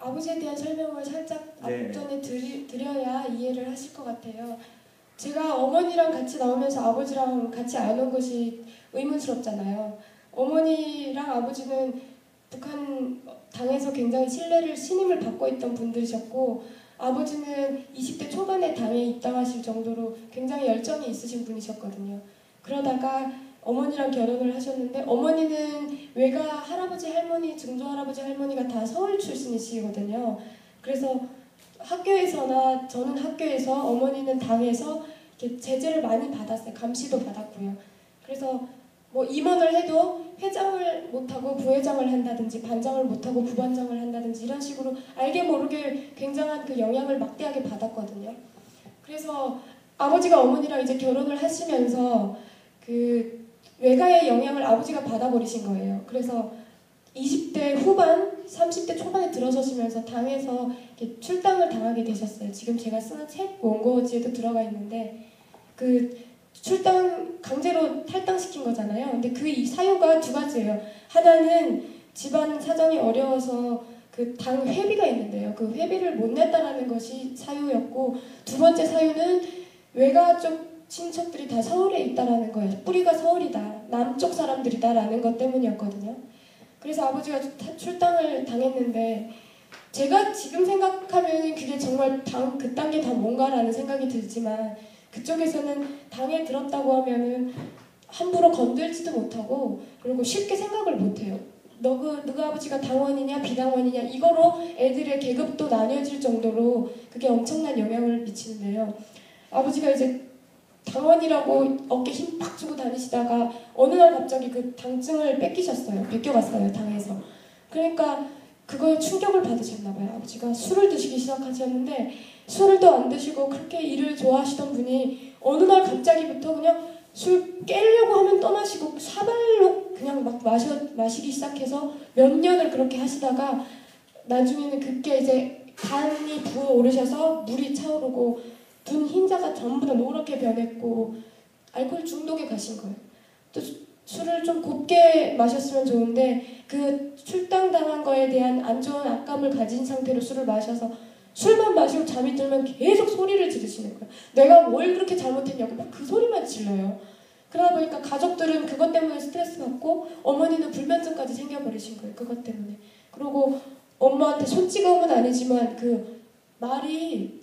아버지에 대한 설명을 살짝 네. 앞전에 드려야 이해를 하실 것 같아요. 제가 어머니랑 같이 나오면서 아버지랑 같이 안 온 것이 의문스럽잖아요. 어머니랑 아버지는 북한 당에서 굉장히 신임을 받고 있던 분들이셨고, 아버지는 20대 초반에 당에 입당하실 정도로 굉장히 열정이 있으신 분이셨거든요. 그러다가 어머니랑 결혼을 하셨는데, 어머니는 외가 할아버지 할머니, 증조할아버지 할머니가 다 서울 출신이시거든요. 그래서 학교에서나 저는 학교에서, 어머니는 당에서 이렇게 제재를 많이 받았어요. 감시도 받았고요. 그래서 뭐 임원을 해도 회장을 못하고 부회장을 한다든지, 반장을 못하고 부반장을 한다든지, 이런 식으로 알게 모르게 굉장한 그 영향을 막대하게 받았거든요. 그래서 아버지가 어머니랑 이제 결혼을 하시면서 그 외가의 영향을 아버지가 받아버리신 거예요. 그래서 20대 후반, 30대 초반에 들어서시면서 당에서 이렇게 출당을 당하게 되셨어요. 지금 제가 쓰는 책 원고지에도 들어가 있는데, 그 출당 강제로 탈당시킨 거잖아요. 근데 그 사유가 두 가지예요. 하나는 집안 사정이 어려워서 그 당 회비가 있는데요. 그 회비를 못 냈다라는 것이 사유였고, 두 번째 사유는 외가 쪽 친척들이 다 서울에 있다라는 거예요. 뿌리가 서울이다, 남쪽 사람들이다라는 것 때문이었거든요. 그래서 아버지가 출당을 당했는데, 제가 지금 생각하면 그게 정말 그딴 게 다 뭔가라는 생각이 들지만, 그쪽에서는 당에 들었다고 하면은 함부로 건들지도 못하고, 그리고 쉽게 생각을 못해요. 너가 아버지가 당원이냐 비당원이냐 이거로 애들의 계급도 나뉘어질 정도로 그게 엄청난 영향을 미치는데요. 아버지가 이제 당원이라고 어깨 힘 팍 주고 다니시다가 어느 날 갑자기 그 당증을 뺏겨갔어요, 당에서. 그러니까 그거에 충격을 받으셨나봐요. 아버지가 술을 드시기 시작하셨는데, 술도 안 드시고 그렇게 일을 좋아하시던 분이 어느 날 갑자기부터 그냥 술 깨려고 하면 떠마시고 사발로 그냥 막 마시기 시작해서 몇 년을 그렇게 하시다가 나중에는 그게 이제 간이 부어오르셔서 물이 차오르고 눈 흰자가 전부 다 노랗게 변했고 알코올 중독에 가신 거예요. 또 술을 좀 곱게 마셨으면 좋은데 그 출당당한 거에 대한 안 좋은 악감을 가진 상태로 술을 마셔서 술만 마시고 잠이 들면 계속 소리를 지르시는 거예요. 내가 뭘 그렇게 잘못했냐고 막 그 소리만 질러요. 그러다 보니까 가족들은 그것 때문에 스트레스 받고, 어머니는 불면증까지 생겨버리신 거예요. 그것 때문에. 그리고 엄마한테 손찌검은 아니지만 그 말이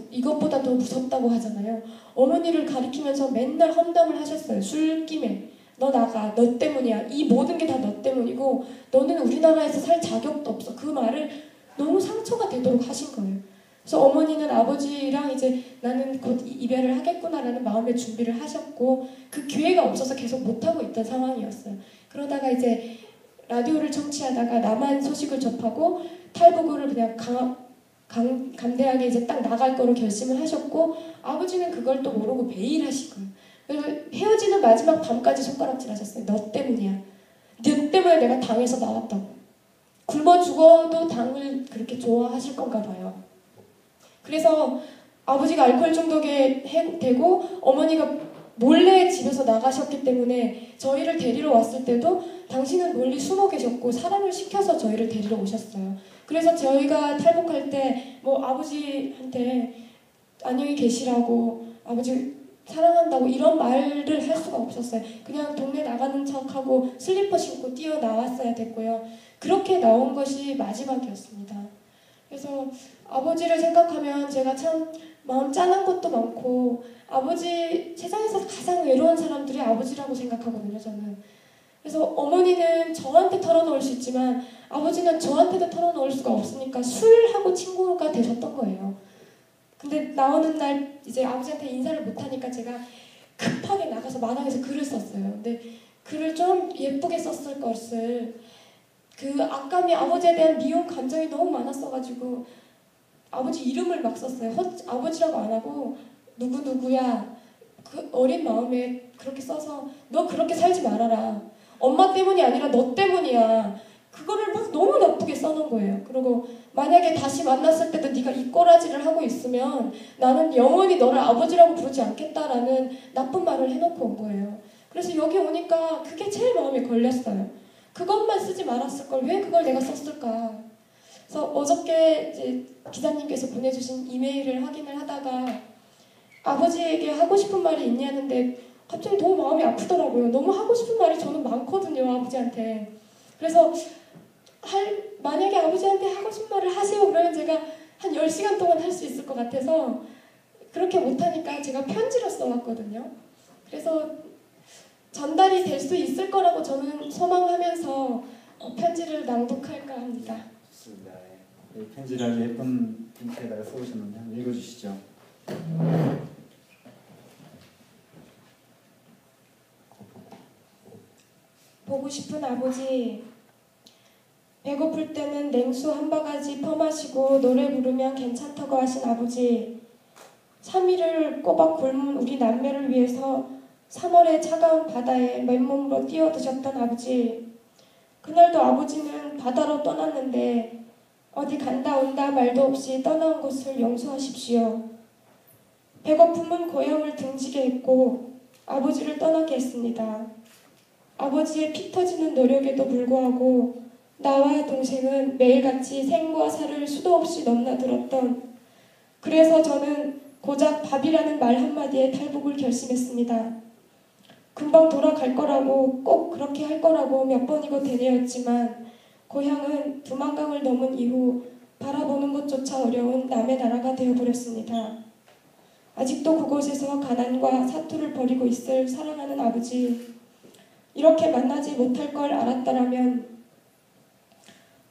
이것보다 더 무섭다고 하잖아요. 어머니를 가리키면서 맨날 험담을 하셨어요. 술김에. 너 나가. 너 때문이야. 이 모든 게 다 너 때문이고 너는 우리나라에서 살 자격도 없어. 그 말을 너무 상처가 되도록 하신 거예요. 그래서 어머니는 아버지랑 이제 나는 곧 이별을 하겠구나라는 마음의 준비를 하셨고, 그 기회가 없어서 계속 못하고 있던 상황이었어요. 그러다가 이제 라디오를 청취하다가 남한 소식을 접하고 탈북을 그냥 감대하게 이제 딱 나갈 거로 결심을 하셨고, 아버지는 그걸 또 모르고 매일 하시고, 그래서 헤어지는 마지막 밤까지 손가락질 하셨어요. 너 때문이야. 너 때문에 내가 당에서 나왔다고. 굶어 죽어도 당을 그렇게 좋아하실 건가 봐요. 그래서 아버지가 알코올 중독에 되고 어머니가 몰래 집에서 나가셨기 때문에 저희를 데리러 왔을 때도 당신은 멀리 숨어 계셨고 사람을 시켜서 저희를 데리러 오셨어요. 그래서 저희가 탈북할 때 뭐 아버지한테 안녕히 계시라고, 아버지 사랑한다고 이런 말을 할 수가 없었어요. 그냥 동네 나가는 척하고 슬리퍼 신고 뛰어나왔어야 됐고요. 그렇게 나온 것이 마지막이었습니다. 그래서 아버지를 생각하면 제가 참 마음 짠한 것도 많고, 아버지, 세상에서 가장 외로운 사람들이 아버지라고 생각하거든요, 저는. 그래서 어머니는 저한테 털어놓을 수 있지만 아버지는 저한테도 털어놓을 수가 없으니까 술하고 친구가 되셨던 거예요. 근데 나오는 날 이제 아버지한테 인사를 못하니까 제가 급하게 나가서 마당에서 글을 썼어요. 근데 글을 좀 예쁘게 썼을 것을, 그 악감이, 아버지에 대한 미움 감정이 너무 많았어가지고 아버지 이름을 막 썼어요. 아버지라고 안 하고 누구누구야. 그 어린 마음에 그렇게 써서 너 그렇게 살지 말아라. 엄마 때문이 아니라 너 때문이야. 그거를 막 너무 나쁘게 써놓은 거예요. 그리고 만약에 다시 만났을 때도 네가 이 꼬라지를 하고 있으면 나는 영원히 너를 아버지라고 부르지 않겠다라는 나쁜 말을 해놓고 온 거예요. 그래서 여기 오니까 그게 제일 마음에 걸렸어요. 그것만 쓰지 말았을 걸 왜 그걸 내가 썼을까. 그래서 어저께 이제 기자님께서 보내주신 이메일을 확인을 하다가 아버지에게 하고 싶은 말이 있냐는데 갑자기 너무 마음이 아프더라고요. 너무 하고 싶은 말이 저는 많거든요, 아버지한테. 그래서 만약에 아버지한테 하고 싶은 말을 하세요 그러면 제가 한 10시간 동안 할 수 있을 것 같아서 그렇게 못하니까 제가 편지를 써왔거든요. 그래서 전달이 될 수 있을 거라고 저는 소망하면서 편지를 낭독할까 합니다. 좋습니다. 네, 편지를 아주 예쁜 잉크에다가 써오셨는데 한번 읽어주시죠. 보고 싶은 아버지, 배고플 때는 냉수 한 바가지 퍼마시고 노래 부르면 괜찮다고 하신 아버지, 3일을 꼬박 굶은 우리 남매를 위해서 3월의 차가운 바다에 맨몸으로 뛰어드셨던 아버지, 그날도 아버지는 바다로 떠났는데 어디 간다 온다 말도 없이 떠나온 것을 용서하십시오. 배고픔은 고향을 등지게 했고 아버지를 떠나게 했습니다. 아버지의 피 터지는 노력에도 불구하고 나와 동생은 매일같이 생과 사를 수도 없이 넘나들었던, 그래서 저는 고작 밥이라는 말 한마디에 탈북을 결심했습니다. 금방 돌아갈 거라고, 꼭 그렇게 할 거라고 몇 번이고 되뇌었지만 고향은 두만강을 넘은 이후 바라보는 것조차 어려운 남의 나라가 되어버렸습니다. 아직도 그곳에서 가난과 사투를 벌이고 있을 사랑하는 아버지, 이렇게 만나지 못할 걸 알았더라면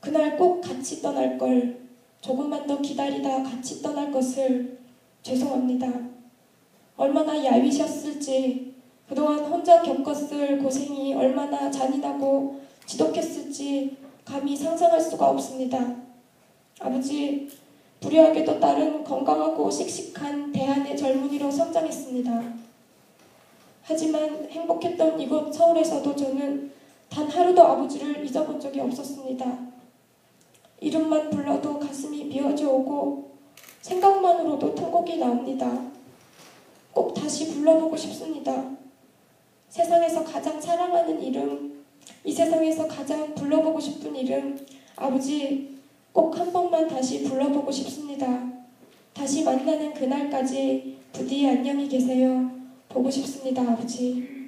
그날 꼭 같이 떠날 걸, 조금만 더 기다리다 같이 떠날 것을. 죄송합니다. 얼마나 야위셨을지, 그동안 혼자 겪었을 고생이 얼마나 잔인하고 지독했을지 감히 상상할 수가 없습니다. 아버지, 불의하게도 딸은 건강하고 씩씩한 대한의 젊은이로 성장했습니다. 하지만 행복했던 이곳 서울에서도 저는 단 하루도 아버지를 잊어본 적이 없었습니다. 이름만 불러도 가슴이 미어져 오고 생각만으로도 통곡이 나옵니다. 꼭 다시 불러보고 싶습니다. 세상에서 가장 사랑하는 이름, 이 세상에서 가장 불러보고 싶은 이름, 아버지, 꼭 한 번만 다시 불러보고 싶습니다. 다시 만나는 그날까지 부디 안녕히 계세요. 보고 싶습니다, 아버지.